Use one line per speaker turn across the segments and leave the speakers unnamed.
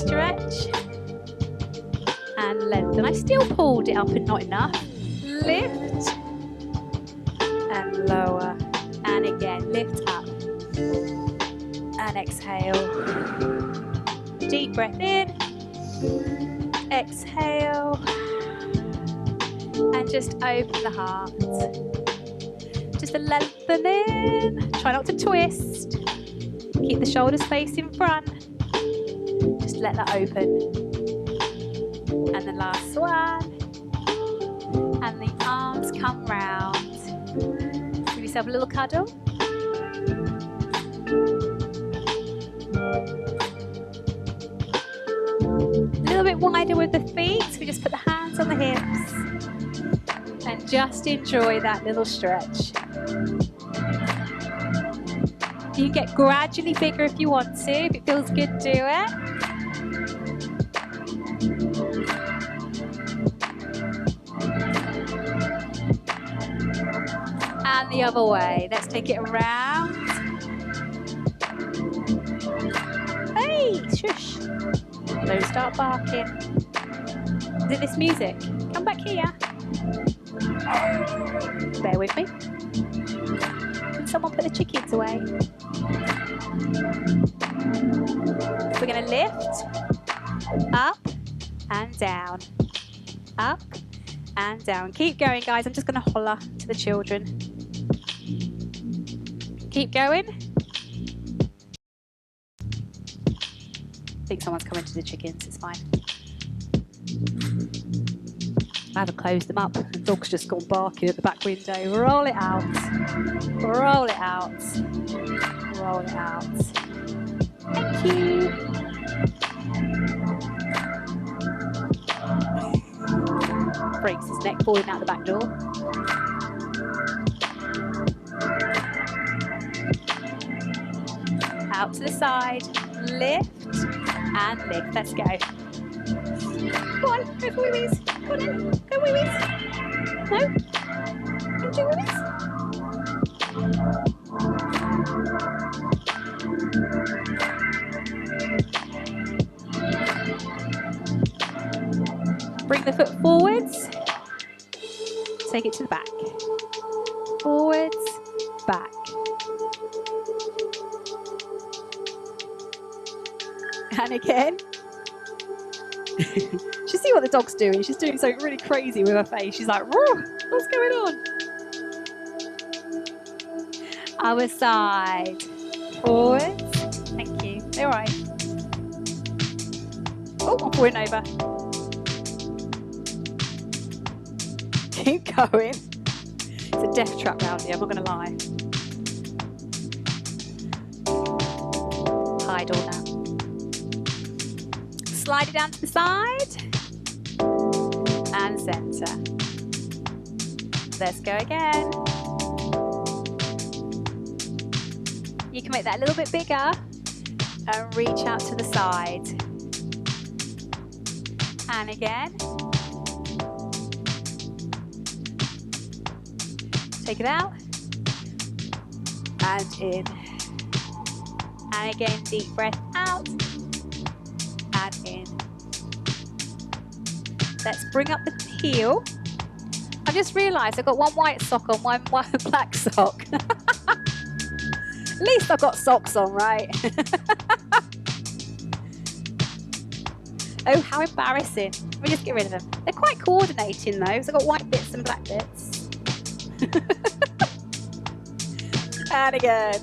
stretch. And lengthen. I still pulled it up and not enough. Lift. And lower. And again, lift up. And exhale. Deep breath in. Exhale. And just open the heart. Just a lengthening. Try not to twist. Keep the shoulders facing front. Just let that open. And the last one. And the arms come round. Give yourself a little cuddle. A little bit wider with the feet. So we just put the hands on the hips. And just enjoy that little stretch. You can get gradually bigger if you want to. If it feels good, do it. And the other way. Let's take it around. Hey, shush. Don't start barking. Is it this music? Come back here. Bear with me. Can someone put the chickens away? We're going to lift, up and down, up and down. Keep going, guys. I'm just going to holler to the children. Keep going. I think someone's coming to the chickens. It's fine. I haven't closed them up. The dog's just gone barking at the back window. Roll it out. Roll it out. Roll it out. Thank you. Breaks his neck, falling out the back door. Out to the side. Lift and lift. Let's go. Go on, go for wee-wees. Go on in, go wee-wees. No? Don't do wee-wees. Bring the foot forwards. Take it to the back. Forwards, back. And again. You see what the dog's doing? She's doing something really crazy with her face. She's like, what's going on? Other side. Forwards. Thank you. All right. Oh, I'm falling over. Keep going. It's a death trap round here, I'm not going to lie. Hide all that. Slide it down to the side. And center. Let's go again. You can make that a little bit bigger and reach out to the side. And again. Take it out. And in. And again, deep breath out. And in. Let's bring up the heel. I just realised I've got one white sock on, one black sock. At least I've got socks on, right? Oh, how embarrassing. Let me just get rid of them. They're quite coordinating though, because I've got white bits and black bits. And again.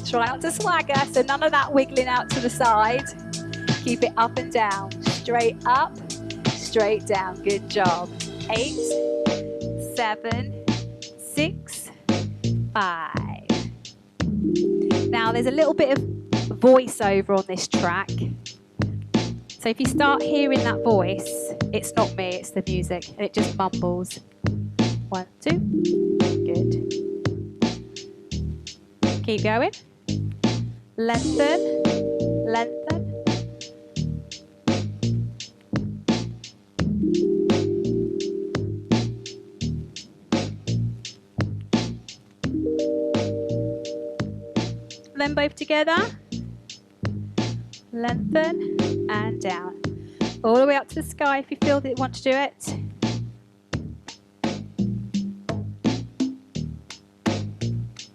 Try not to swagger, so none of that wiggling out to the side. Keep it up and down. Straight up, straight down. Good job. 8, 7, 6, 5. Now there's a little bit of voiceover on this track. So if you start hearing that voice, it's not me, it's the music, and it just mumbles. 1, 2. Good. Keep going. Lengthen, lengthen. Then both together. lengthen, and down. All the way up to the sky if you feel that you want to do it.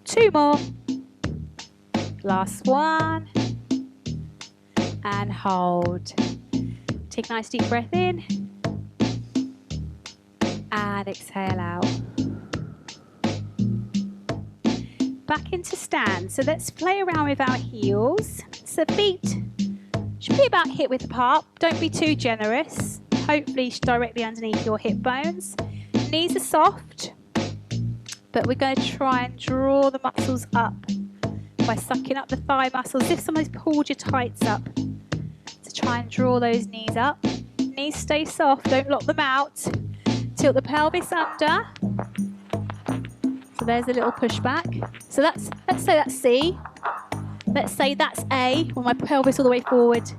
Two more. Last one. And hold. Take a nice deep breath in. And exhale out. Back into stand. So let's play around with our heels. So feet should be about hip width apart. Don't be too generous. Hopefully directly underneath your hip bones. Knees are soft, but we're going to try and draw the muscles up by sucking up the thigh muscles. If someone's pulled your tights up, to try and draw those knees up. Knees stay soft, don't lock them out. Tilt the pelvis under. So there's a little pushback. So let's say that's C. Let's say that's A, with my pelvis all the way forward.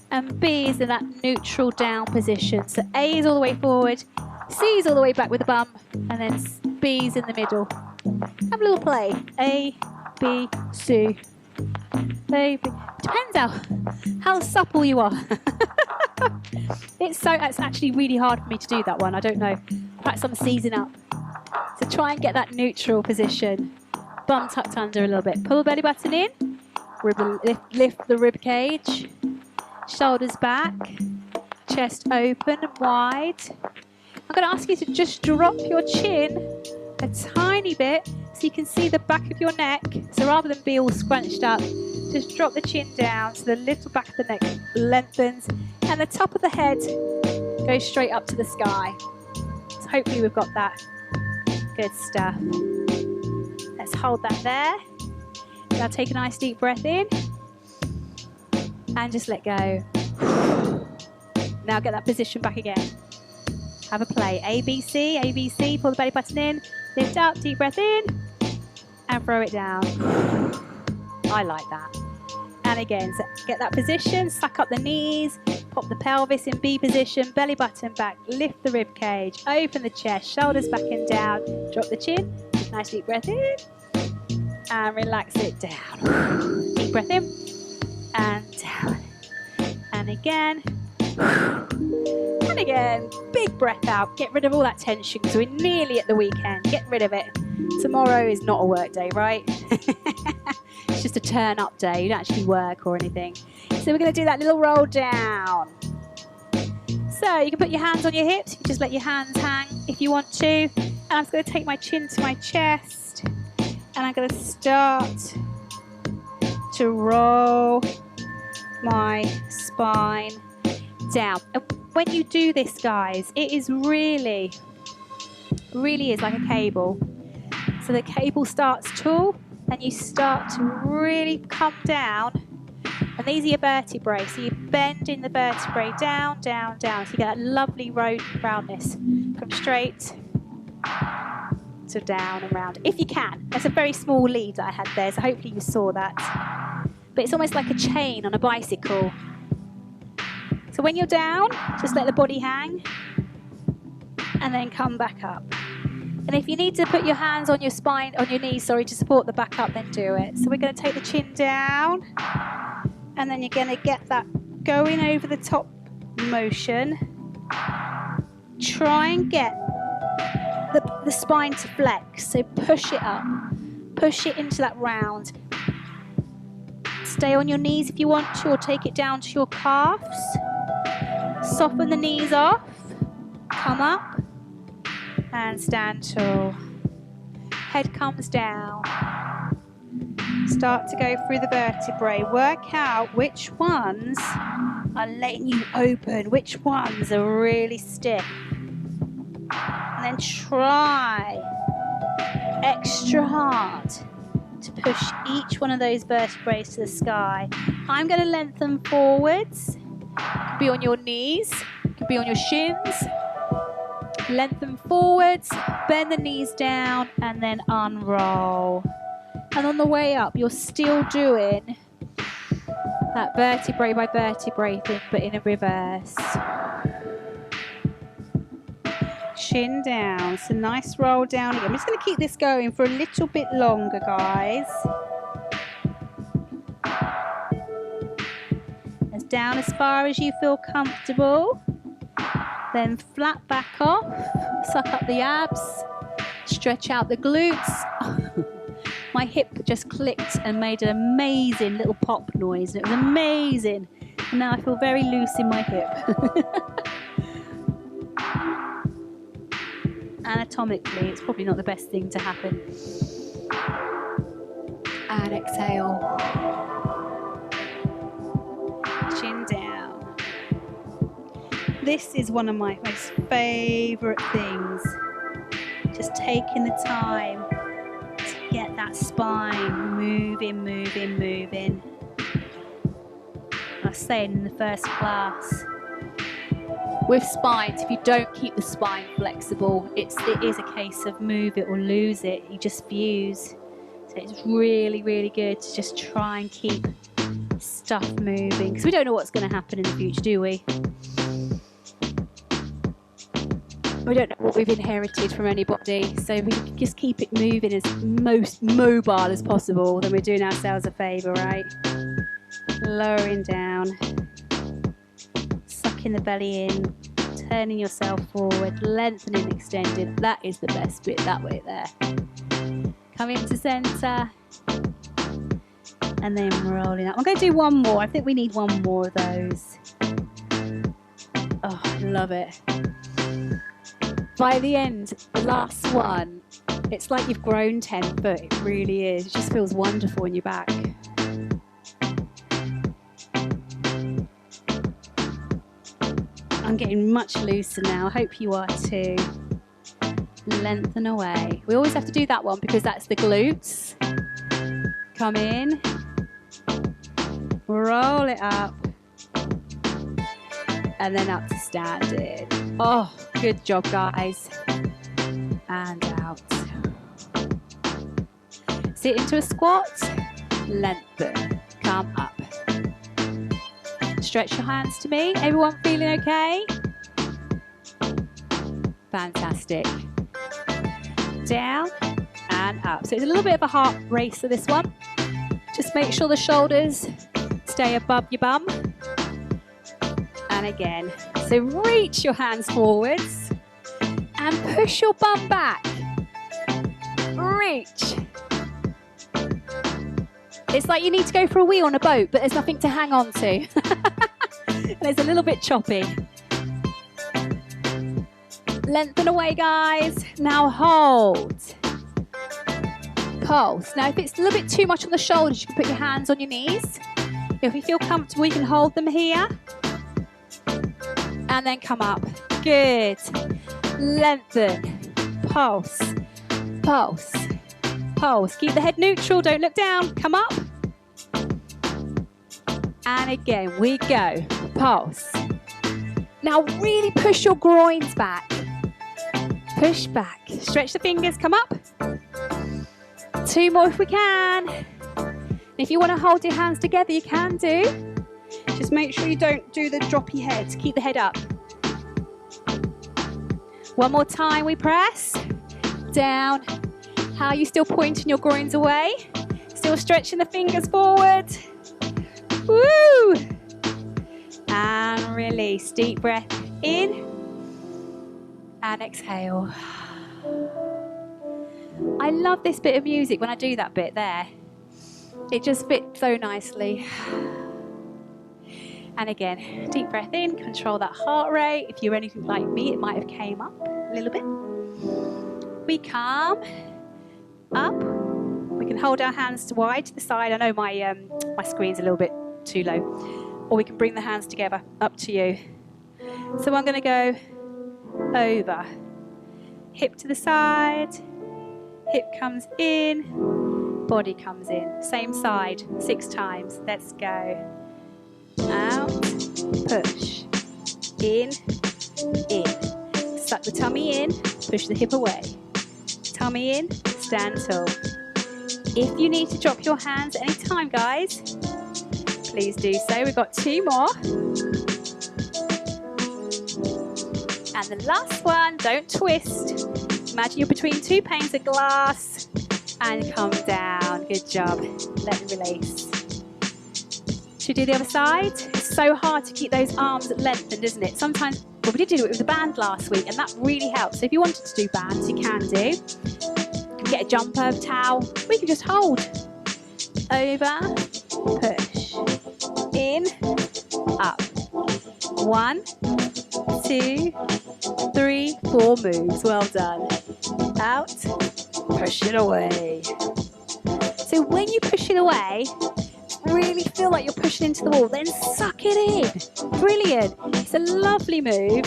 And B is in that neutral down position. So A is all the way forward, C is all the way back with the bum, and then B is in the middle. Have a little play. A, B, C. A, B. Depends how supple you are. It's actually really hard for me to do that one. I don't know. Perhaps I'm seizing up. So try and get that neutral position. Bum tucked under a little bit. Pull the belly button in. Lift the rib cage. Shoulders back. Chest open and wide. I'm going to ask you to just drop your chin a tiny bit so you can see the back of your neck. So rather than be all scrunched up, just drop the chin down so the little back of the neck lengthens and the top of the head goes straight up to the sky. So hopefully we've got that. Good stuff. Let's hold that there. Now take a nice deep breath in and just let go. Now get that position back again. Have a play. A, B, C, A, B, C. Pull the belly button in. Lift up, deep breath in. And throw it down. I like that. And again, so get that position. Suck up the knees. Pop the pelvis in B position. Belly button back. Lift the rib cage. Open the chest. Shoulders back and down. Drop the chin. Nice deep breath in. And relax it down. Deep breath in. And down. And again. And again, big breath out. Get rid of all that tension because we're nearly at the weekend. Get rid of it. Tomorrow is not a work day, right? It's just a turn up day. You don't actually work or anything. So we're going to do that little roll down. So you can put your hands on your hips. You can just let your hands hang if you want to. And I'm just going to take my chin to my chest. And I'm going to start to roll my spine down. And when you do this, guys, it is really is like a cable. So the cable starts tall and you start to really come down, and these are your vertebrae, so you bend in the vertebrae down, down, down, so you get that lovely roundness from straight to down and round, if you can. That's a very small lead that I had there, so hopefully you saw that. But it's almost like a chain on a bicycle. So when you're down, just let the body hang and then come back up. And if you need to put your hands on your spine, on your knees, sorry, to support the back up, then do it. So we're going to take the chin down and then you're going to get that going over the top motion. Try and get the spine to flex. So push it up, push it into that round. Stay on your knees if you want to, or take it down to your calves. Soften the knees off, come up and stand tall. Head comes down. Start to go through the vertebrae. Work out which ones are letting you open, which ones are really stiff. And then try extra hard to push each one of those vertebrae to the sky. I'm going to lengthen forwards. It could be on your knees, it could be on your shins. Lengthen forwards, bend the knees down, and then unroll. And on the way up, you're still doing that vertebrae by vertebrae thing, but in a reverse. Chin down, so nice roll down again. I'm just going to keep this going for a little bit longer, guys. down as far as you feel comfortable. Then flat back off, suck up the abs, stretch out the glutes. My hip just clicked and made an amazing little pop noise. It was amazing. And now I feel very loose in my hip. Anatomically, it's probably not the best thing to happen. And exhale. Chin down. This is one of my most favourite things. Just taking the time to get that spine moving, moving, moving. I was saying in the first class, with spines, if you don't keep the spine flexible, it is a case of move it or lose it. You just fuse. So it's really, really good to just try and keep stuff moving, because we don't know what's going to happen in the future, do we? We don't know what we've inherited from anybody, so we just keep it moving as most mobile as possible. Then we're doing ourselves a favour, right? Lowering down, sucking the belly in, turning yourself forward, lengthening, extending. That is the best bit, that way there. Come into centre, and then rolling up. I'm going to do one more. I think we need one more of those. Oh, I love it. By the end, the last one, it's like you've grown 10 foot. It really is. It just feels wonderful in your back. I'm getting much looser now. I hope you are too. Lengthen away. We always have to do that one because that's the glutes. Come in. Roll it up. And then up to standing. Oh, good job, guys. And out. Sit into a squat. Lengthen. Come up. Stretch your hands to me. Everyone feeling okay? Fantastic. Down and up. So it's a little bit of a heart racer, this one. Just make sure the shoulders stay above your bum. And again. So reach your hands forwards and push your bum back. Reach. It's like you need to go for a wee on a boat, but there's nothing to hang on to. And it's a little bit choppy. Lengthen away, guys. Now hold. Pulse. Now, if it's a little bit too much on the shoulders, you can put your hands on your knees. If you feel comfortable, you can hold them here. And then come up. Good. Lengthen. Pulse. Pulse. Pulse. Keep the head neutral. Don't look down. Come up. And again, we go. Pulse. Now really push your groins back. Push back. Stretch the fingers. Come up. 2 more if we can. If you want to hold your hands together, you can do. Just make sure you don't do the droppy head. Keep the head up. 1 more time. We press. Down. How are you still pointing your groins away? Still stretching the fingers forward. Woo! And release. Deep breath in. And exhale. I love this bit of music when I do that bit there. It just fits so nicely. And again, deep breath in. Control that heart rate. If you're anything like me, it might have came up a little bit. We come up. We can hold our hands to wide to the side. I know my screen's a little bit too low. Or we can bring the hands together. Up to you. So I'm going to go over. Hip to the side. Hip comes in. Body comes in. Same side. 6 times. Let's go. Out. Push. In. In. Suck the tummy in. Push the hip away. Tummy in. Stand tall. If you need to drop your hands at any time, guys, please do so. We've got 2 more. And the last one, don't twist. Imagine you're between 2 panes of glass and come down. Good job. Let it release. Should we do the other side? so hard to keep those arms lengthened, isn't it? Sometimes, well, we did do it with the band last week, and that really helps. So if you wanted to do bands, you can do. You can get a jumper, towel. We can just hold. Over, push, in, up. 1, 2, 3, 4 moves. Well done. Out, push it away. So when you push it away, really feel like you're pushing into the wall, then suck it in. Brilliant. It's a lovely move.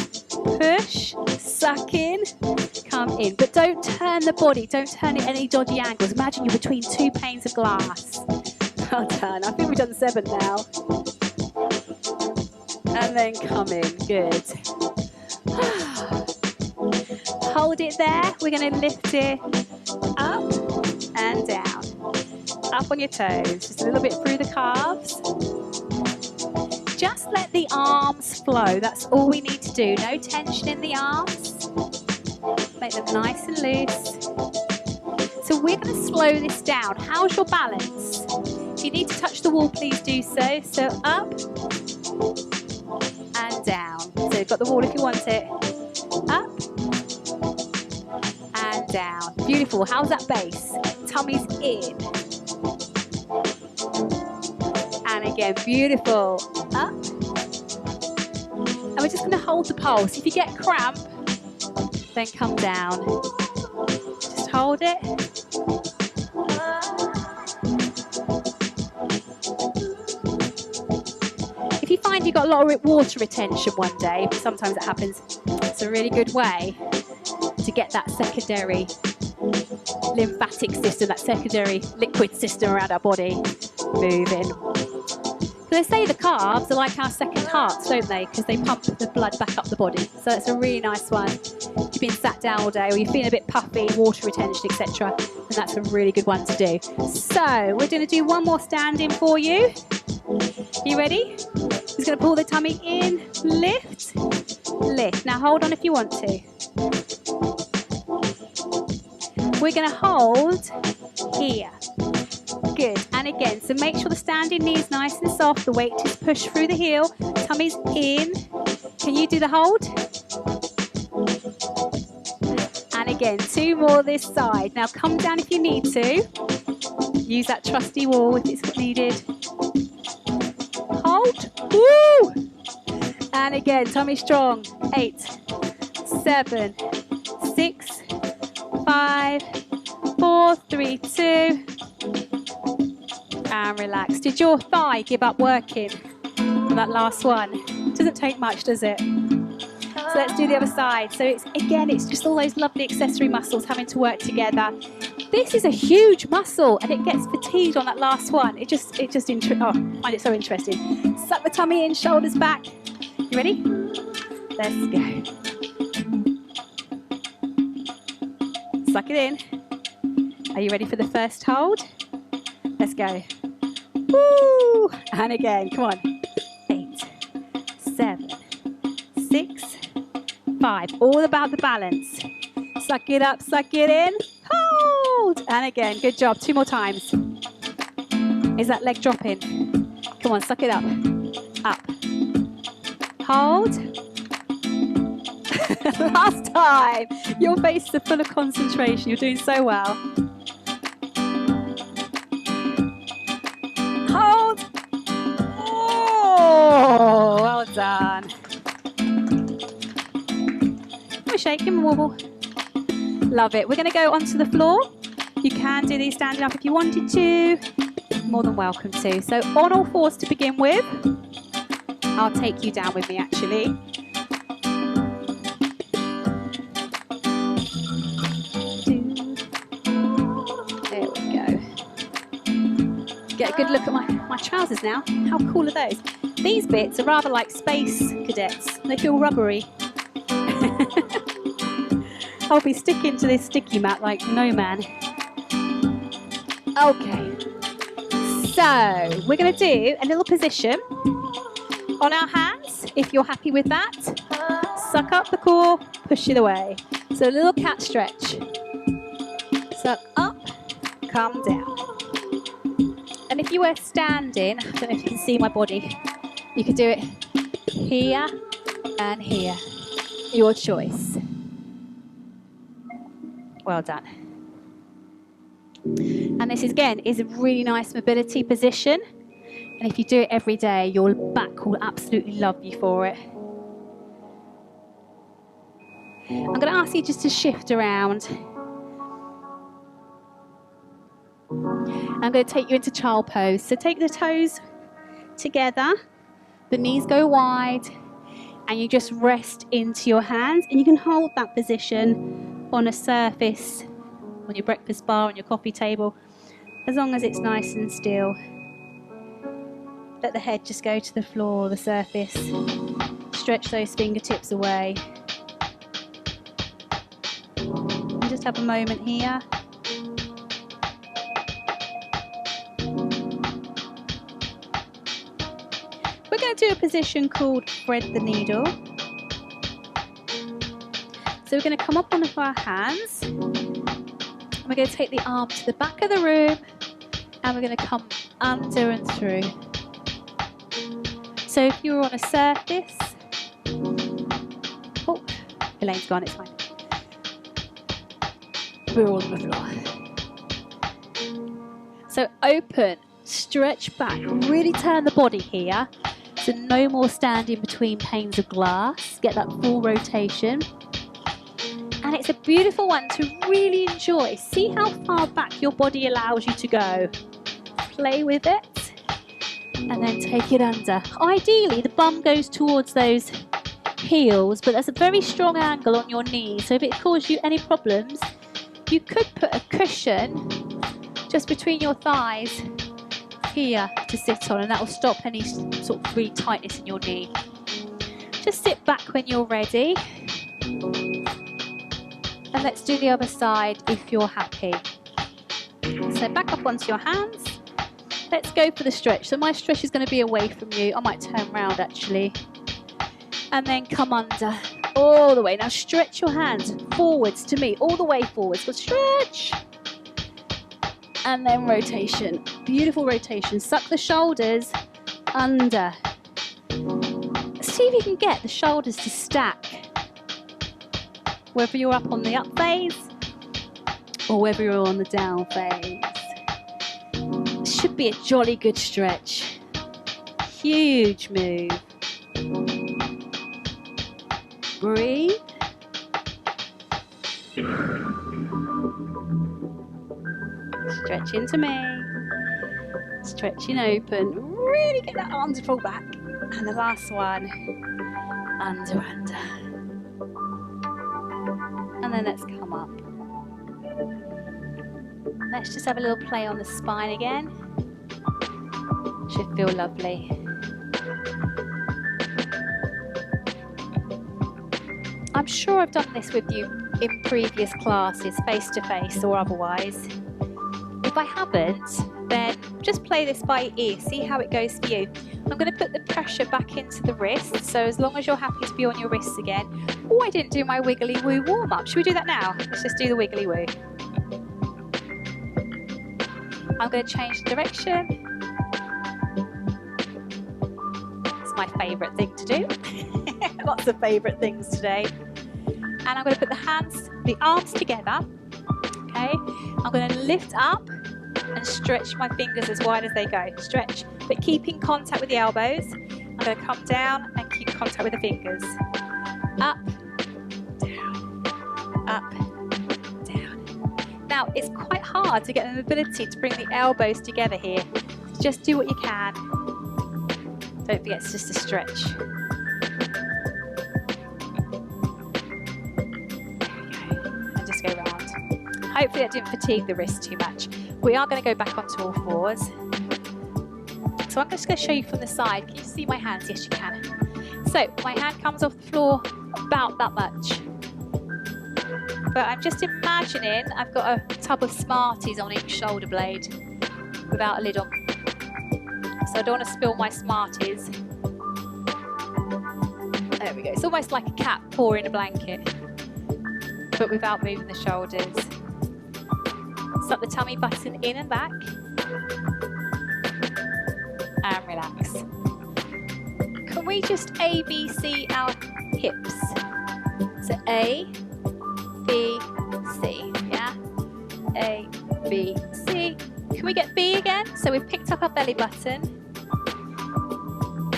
Push, suck in, come in. But don't turn the body, don't turn it at any dodgy angles. Imagine you're between 2 panes of glass. Well done. I think we've done 7 now. And then come in. Good. Hold it there. We're going to lift it up and down. Up on your toes, just a little bit through the calves. Just let the arms flow. That's all we need to do. No tension in the arms. Make them nice and loose. So we're going to slow this down. How's your balance? If you need to touch the wall, please do so. So up and down. So you've got the wall if you want it. Up and down. Beautiful. How's that base? Tummy's in. And again, beautiful. Up. And we're just going to hold the pulse. If you get cramp, then come down. Just hold it. If you find you've got a lot of water retention one day, sometimes it happens, it's a really good way to get that secondary lymphatic system, that secondary liquid system around our body moving. They say the calves are like our second hearts, don't they? Because they pump the blood back up the body. So it's a really nice one. If you've been sat down all day or you're feeling a bit puffy, water retention, etc., then that's a really good one to do. So we're going to do one more standing for you. You ready? Just going to pull the tummy in, lift, lift. Now hold on if you want to. We're going to hold here. Good. And again, so make sure the standing knee is nice and soft. The weight is pushed through the heel. Tummy's in. Can you do the hold? And again, 2 more this side. Now come down if you need to. Use that trusty wall if it's needed. Hold. Woo! And again, tummy strong. 8, 7, 6, 5, 4, 3, 2. And relax. Did your thigh give up working on that last one? Doesn't take much, does it? So let's do the other side. So it's just all those lovely accessory muscles having to work together. This is a huge muscle and it gets fatigued on that last one. I find it so interesting. Suck the tummy in, shoulders back. You ready? Let's go. Suck it in. Are you ready for the first hold? Let's go. Woo! And again, come on. 8, 7, 6, 5. All about the balance. Suck it up, suck it in. Hold! And again, good job. 2 more times. Is that leg dropping? Come on, suck it up. Up. Hold. Last time. Your face is full of concentration. You're doing so well. Hold. Oh, well done. Give a shake, give a wobble. Love it. We're going to go onto the floor. You can do these standing up if you wanted to. More than welcome to. So on all fours to begin with. I'll take you down with me actually. There we go. Get a good look at my trousers now. How cool are those? These bits are rather like space cadets. They feel rubbery. I'll be sticking to this sticky mat like no man. Okay. So we're going to do a little position on our hands, if you're happy with that. Suck up the core, push it away. So a little cat stretch. Suck up, come down. And if you were standing, I don't know if you can see my body, You could do it here and here, your choice. Well done. And this is, again, is a really nice mobility position. And if you do it every day, your back will absolutely love you for it. I'm going to ask you just to shift around. I'm going to take you into child pose. So take the toes together, the knees go wide, and you just rest into your hands. And you can hold that position on a surface, on your breakfast bar, on your coffee table, as long as it's nice and still. Let the head just go to the floor or the surface. Stretch those fingertips away. And just have a moment here. We're going to do a position called thread the needle. So we're going to come up onto our hands. And we're going to take the arm to the back of the room. And we're going to come under and through. So if you're on a surface, oh, Elaine's gone, it's fine. We're all on the floor. So open, stretch back, really turn the body here. So no more standing between panes of glass. Get that full rotation. And it's a beautiful one to really enjoy. See how far back your body allows you to go. Play with it. And then take it under. Ideally, the bum goes towards those heels, but there's a very strong angle on your knee. So if it causes you any problems, you could put a cushion just between your thighs here to sit on, and that will stop any sort of really tightness in your knee. Just sit back when you're ready. And let's do the other side if you're happy. So back up onto your hands. Let's go for the stretch. So my stretch is going to be away from you. I might turn round actually. And then come under all the way. Now stretch your hands forwards to me, all the way forwards. So stretch. And then rotation. Beautiful rotation. Suck the shoulders under. See if you can get the shoulders to stack. Whether you're up on the up phase or whether you're on the down phase. Should be a jolly good stretch. Huge move. Breathe. Stretch into me. Stretching open. Really get that arm to pull back. And the last one. Under, under. And then let's come up. Let's just have a little play on the spine again. Should feel lovely. I'm sure I've done this with you in previous classes, face to face or otherwise. If I haven't, then just play this by ear, see how it goes for you. I'm going to put the pressure back into the wrists, so as long as you're happy to be on your wrists again. Oh, I didn't do my wiggly woo warm up. Should we do that now? Let's just do the wiggly woo. I'm going to change direction. It's my favourite thing to do. Lots of favourite things today. And I'm going to put the arms together. Okay. I'm going to lift up and stretch my fingers as wide as they go. Stretch, but keep in contact with the elbows. I'm going to come down and keep contact with the fingers. Up, down, up, down. Now, it's quite hard to get the mobility to bring the elbows together here. Just do what you can. Don't forget, it's just a stretch. Go round. Hopefully that didn't fatigue the wrist too much. We are going to go back onto all fours. So I'm just going to show you from the side. Can you see my hands? Yes, you can. So my hand comes off the floor about that much. But I'm just imagining I've got a tub of Smarties on each shoulder blade without a lid on. So I don't want to spill my Smarties. There we go. It's almost like a cat pouring a blanket, but without moving the shoulders. Suck the tummy button in and back. And relax. don't we just ABC our hips? So A, B, C, yeah? A, B, C. Can we get B again? So we've picked up our belly button.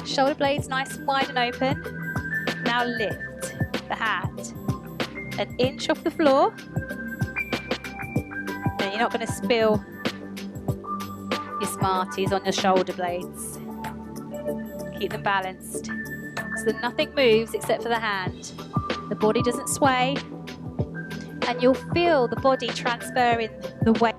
Shoulder blades nice and wide and open. Now lift the hand an inch off the floor. And you're not going to spill your Smarties on your shoulder blades. Keep them balanced so that nothing moves except for the hand. The body doesn't sway, and you'll feel the body transferring the weight.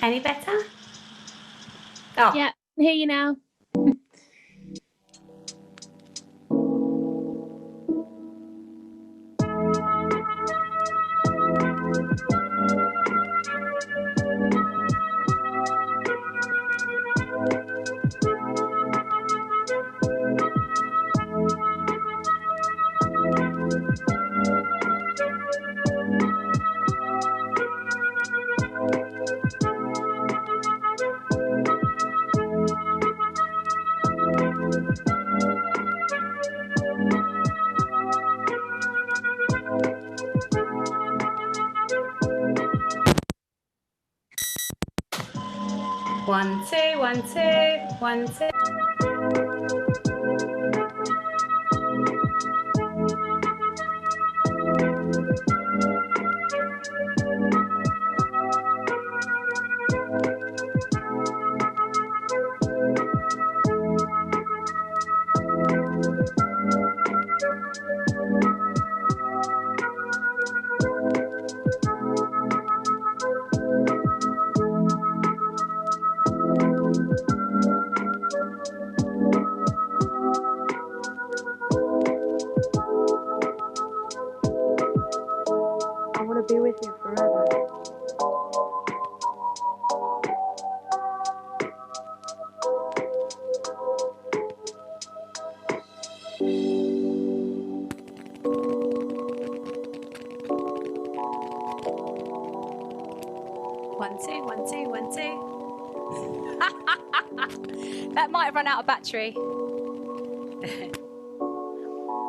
Any better? Oh.
Yeah, I hear you now.
One, two, 1, 2, 1, 2.
I want to be with you forever. 1, 2, 1, 2, 1, 2. That might have run out of battery.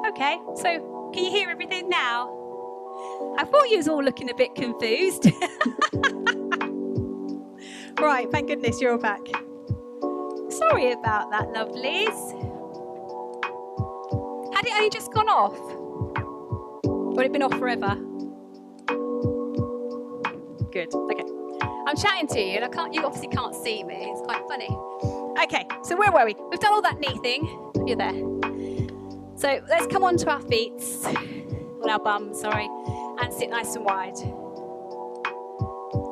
Okay, so can you hear everything now? I thought you was all looking a bit confused. Right, thank goodness you're all back. Sorry about that, lovelies. Had it only just gone off? Or had it been off forever? Good, okay. I'm chatting to you and you obviously can't see me. It's quite funny. Okay, so where were we? We've done all that knee thing. You're there. So let's come onto our feet, on our bums, sorry, and sit nice and wide.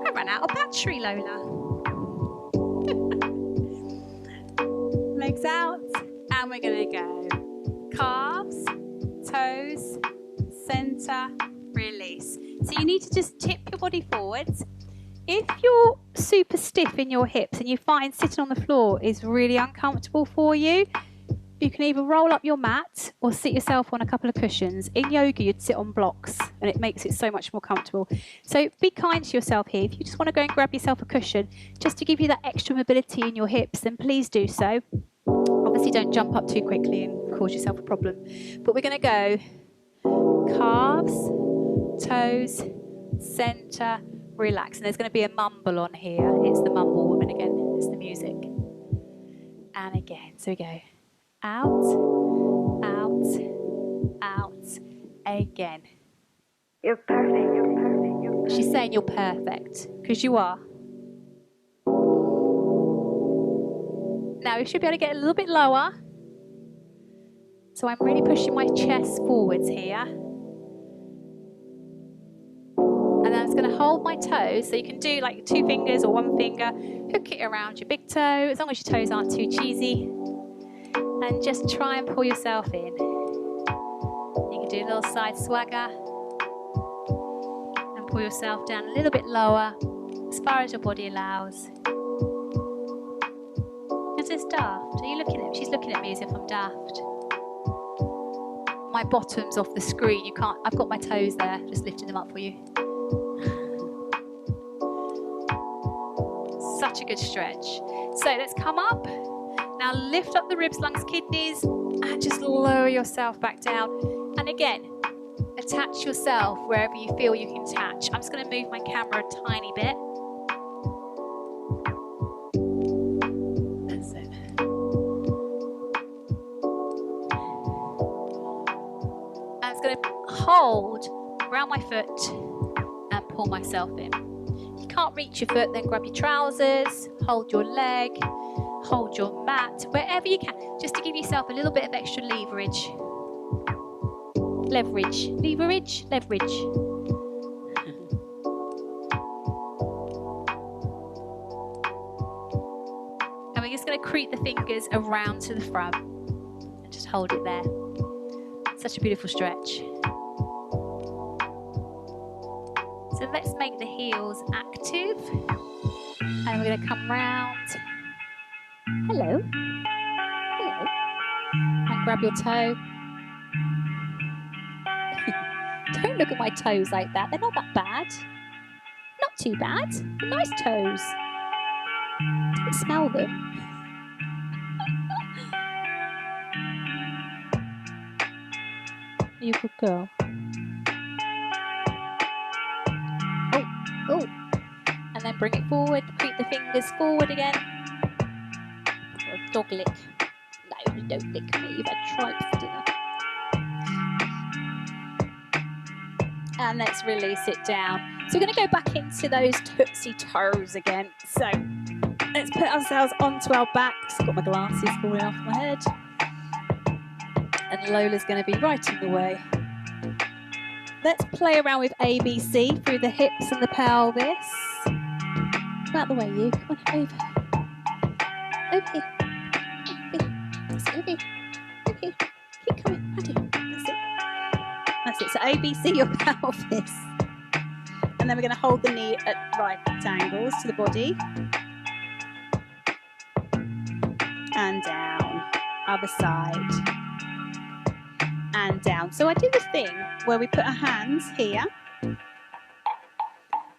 I ran out of battery, Lola. Legs out, and we're gonna go calves, toes, center, release. So you need to just tip your body forwards. If you're super stiff in your hips and you find sitting on the floor is really uncomfortable for you, you can either roll up your mat or sit yourself on a couple of cushions. In yoga, you'd sit on blocks and it makes it so much more comfortable. So be kind to yourself here. If you just want to go and grab yourself a cushion just to give you that extra mobility in your hips, then please do so. Obviously, don't jump up too quickly and cause yourself a problem. But we're going to go calves, toes, center, relax. And there's going to be a mumble on here. It's the mumble woman again. It's the music. And again. So we go out, out, out, again.
You're perfect, you're perfect, you're perfect.
She's saying you're perfect, because you are. Now, you should be able to get a little bit lower. So I'm really pushing my chest forwards here. And then I'm just going to hold my toes, so you can do like 2 fingers or 1 finger. Hook it around your big toe, as long as your toes aren't too cheesy. And just try and pull yourself in. You can do a little side swagger. And pull yourself down a little bit lower, as far as your body allows. Is this daft? Are you looking at me? She's looking at me as if I'm daft. My bottom's off the screen. You can't. I've got my toes there, just lifting them up for you. Such a good stretch. So let's come up. Now lift up the ribs, lungs, kidneys, and just lower yourself back down. And again, attach yourself wherever you feel you can attach. I'm just going to move my camera a tiny bit. That's it. I'm just going to hold around my foot and pull myself in. If you can't reach your foot, then grab your trousers, hold your leg, hold your mat, wherever you can, just to give yourself a little bit of extra leverage. Leverage, leverage, leverage. And we're just going to creep the fingers around to the front and just hold it there. Such a beautiful stretch. So let's make the heels active. And we're going to come round. Hello. Hello. And grab your toe. Don't look at my toes like that. They're not that bad. Not too bad. They're nice toes. Don't smell them. You good girl. Oh. And then bring it forward. Creep the fingers forward again. Or a dog lick. No, don't lick me. You've had tripe for dinner. And let's release it down. So we're going to go back into those tootsie toes again. So let's put ourselves onto our backs. I've got my glasses falling off my head. And Lola's going to be right in the way. Let's play around with ABC through the hips and the pelvis. Come out the way, you. Come on, over. Over here. Over here. Over here. Keep coming. That's it. That's it. So ABC your pelvis. And then we're going to hold the knee at right angles to the body. And down. Other side. And down. So I do this thing where we put our hands here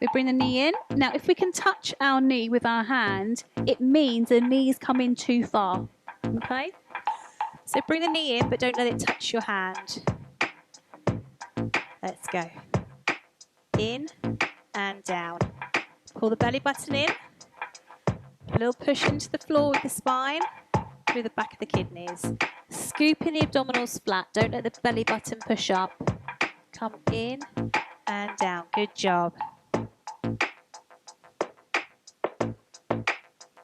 We bring the knee in. Now, if we can touch our knee with our hand, it means the knee's come in too far. Okay? So bring the knee in, but don't let it touch your hand. Let's go. In and down. Pull the belly button in. A little push into the floor with the spine, through the back of the kidneys. Scooping the abdominals flat. Don't let the belly button push up. Come in and down. Good job.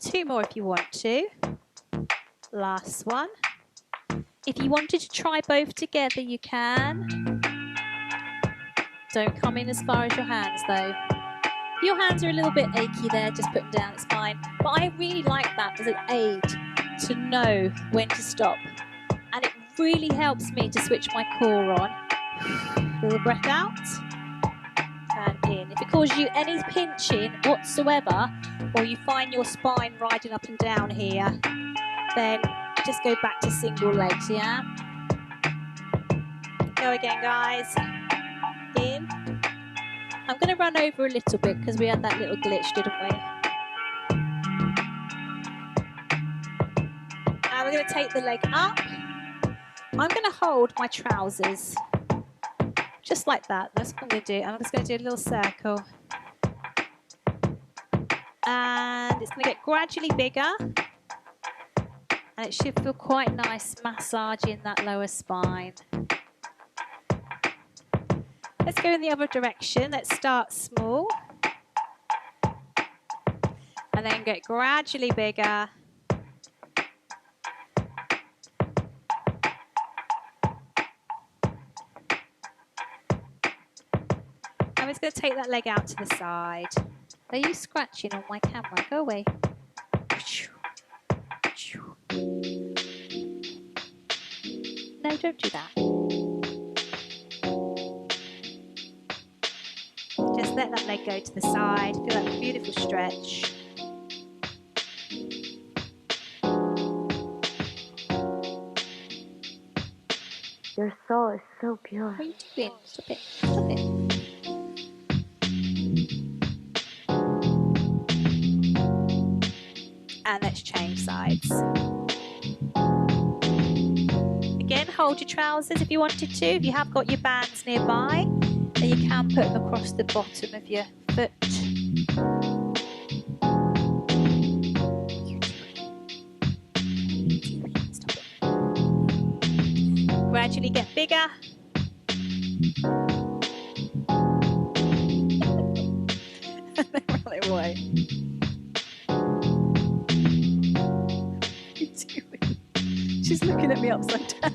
2 more if you want to. Last one. If you wanted to try both together, you can. Don't come in as far as your hands though. If your hands are a little bit achy there, just put them down, it's fine. But I really like that as an aid to know when to stop. And it really helps me to switch my core on. Little breath out and in. If it causes you any pinching whatsoever, or you find your spine riding up and down here, then just go back to single legs, yeah? Go again, guys. In. I'm going to run over a little bit because we had that little glitch, didn't we? And we're going to take the leg up. I'm going to hold my trousers. Just like that. That's what I'm going to do. I'm just going to do a little circle. And it's going to get gradually bigger. And it should feel quite nice massaging that lower spine. Let's go in the other direction. Let's start small. And then get gradually bigger. I'm just going to take that leg out to the side. Are you scratching on my camera? Go away. No, don't do that. Just let that leg go to the side. Feel that beautiful stretch.
Your soul is so pure.
What are you doing? Stop it. Stop it. And let's change sides. Again, hold your trousers if you wanted to. If you have got your bands nearby, then you can put them across the bottom of your foot. Stop it. Gradually get bigger. And then roll it away. She's looking at me upside down.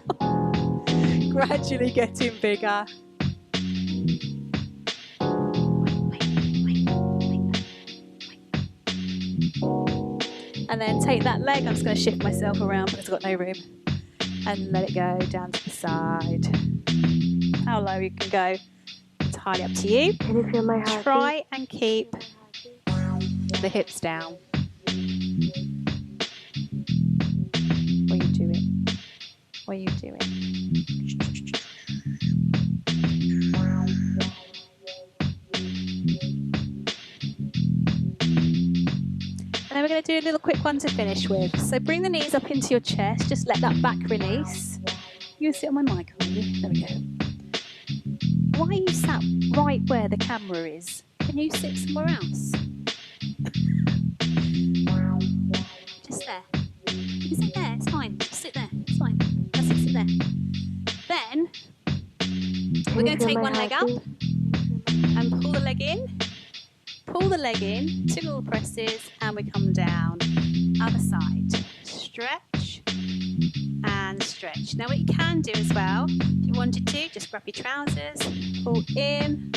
Gradually getting bigger. And then take that leg. I'm just going to shift myself around because I've got no room. And let it go down to the side. How low you can go, entirely up to you.
Can you feel my heart?
Try and keep the hips down. What are you doing? What are you doing? And then we're going to do a little quick one to finish with. So bring the knees up into your chest. Just let that back release. You sit on my mic, are you? There we go. Why are you sat right where the camera is? Can you sit somewhere else? Just there. You can sit there, it's fine. Just sit there, it's fine. That's it, sit there. Then, we're going to take one leg up and pull the leg in. Pull the leg in, 2 little presses, and we come down. Other side. Stretch and stretch. Now what you can do as well, if you wanted to, just grab your trousers, pull in,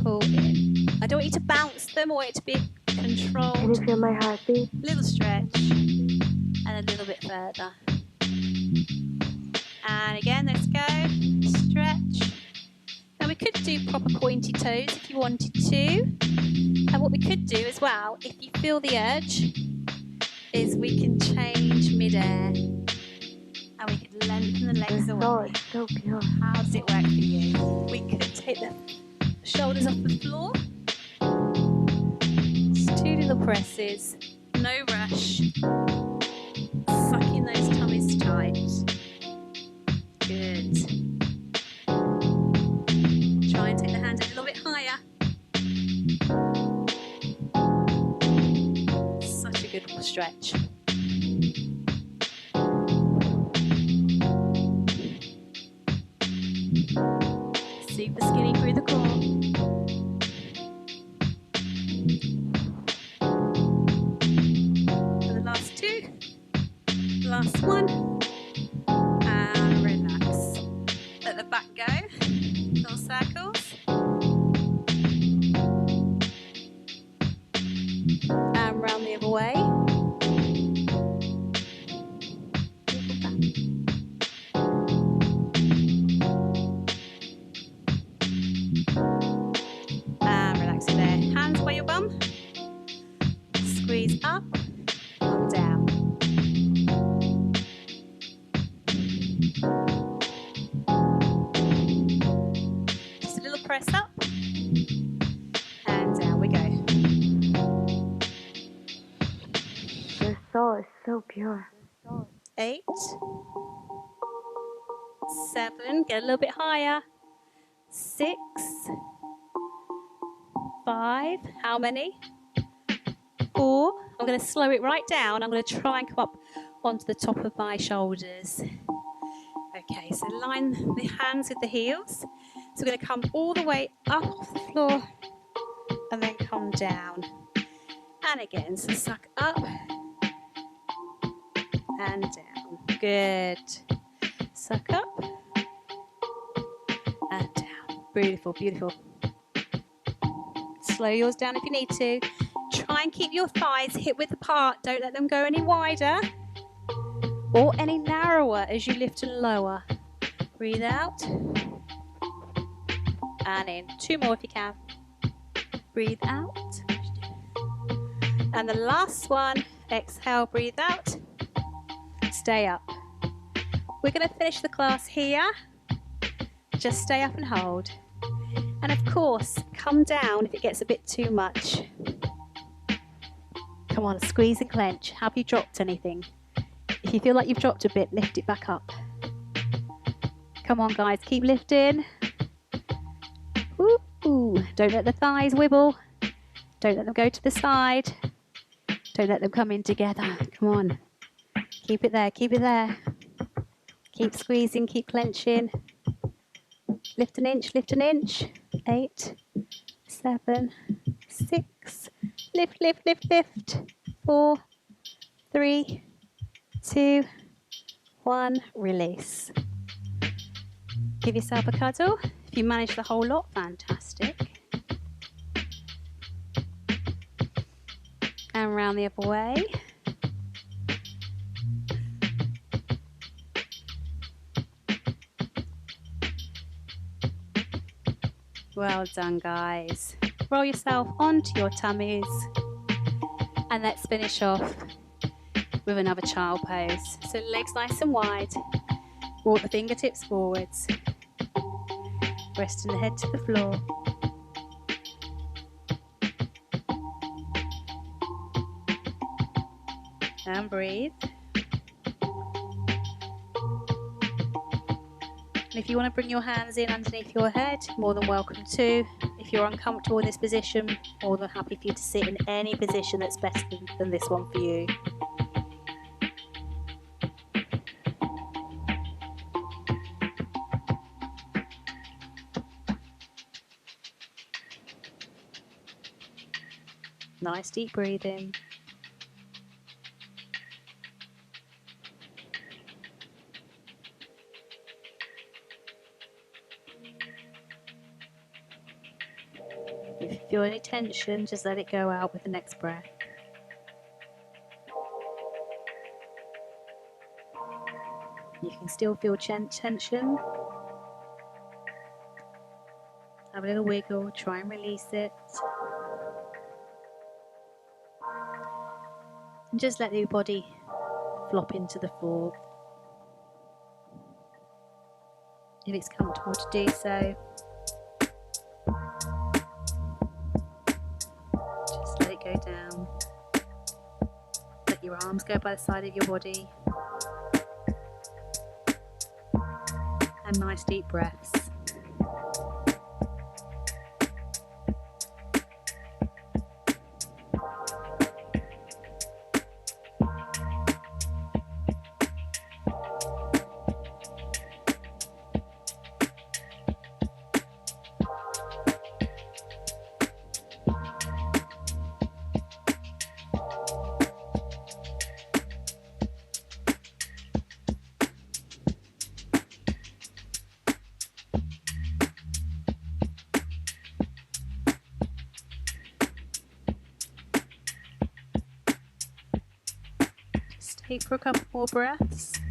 pull in. I don't want you to bounce them, I want it to be controlled.
Can you feel my heartbeat?
Little stretch, and a little bit further. And again, let's go, stretch. Now we could do proper pointy toes if you wanted to. And what we could do as well, if you feel the urge, is we can change mid-air. And we could lengthen the legs
Your soul
away.
is so pure.
How does it work for you? We could take the shoulders off the floor presses, no rush. Sucking those tummies tight. Good. Try and take the hand a little bit higher. Such a good stretch. Super skinny through the core. For the last two. Last one. And relax. Let the back go. Little circles. And round the other way. And relaxing there. Hands by your bum. Squeeze up. Come down. Just a little press up. And down we go.
Your soul is so pure.
8, 7, get a little bit higher. 6, 5, how many? 4, I'm going to slow it right down. I'm going to try and come up onto the top of my shoulders. Okay, so line the hands with the heels. So we're going to come all the way up off the floor and then come down. And again, so suck up and down. Good. Suck up and down. Beautiful, beautiful. Slow yours down if you need to. Try and keep your thighs hip width apart. Don't let them go any wider or any narrower as you lift and lower. Breathe out and in. 2 more if you can. Breathe out. And the last one, exhale, breathe out. Stay up. We're going to finish the class here. Just stay up and hold. And of course, come down if it gets a bit too much. Come on, squeeze and clench. Have you dropped anything? If you feel like you've dropped a bit, lift it back up. Come on, guys, keep lifting. Ooh. Don't let the thighs wibble. Don't let them go to the side. Don't let them come in together. Come on. Keep it there, keep it there. Keep squeezing, keep clenching. Lift an inch, lift an inch. 8, 7, 6. Lift, lift, lift, lift. 4, 3, 2, 1. Release. Give yourself a cuddle. If you manage the whole lot, fantastic. And round the other way. Well done, guys. Roll yourself onto your tummies. And let's finish off with another child pose. So legs nice and wide. Walk the fingertips forwards. Resting the head to the floor. And breathe. And if you want to bring your hands in underneath your head, more than welcome to. If you're uncomfortable in this position, more than happy for you to sit in any position that's better than this one for you. Nice deep breathing. If you feel any tension, just let it go out with the next breath. You can still feel tension. Have a little wiggle, try and release it. And just let your body flop into the floor. If it's comfortable to do so. Just let it go down. your arms go by the side of your body. And nice deep breaths. Stay for a couple more breaths.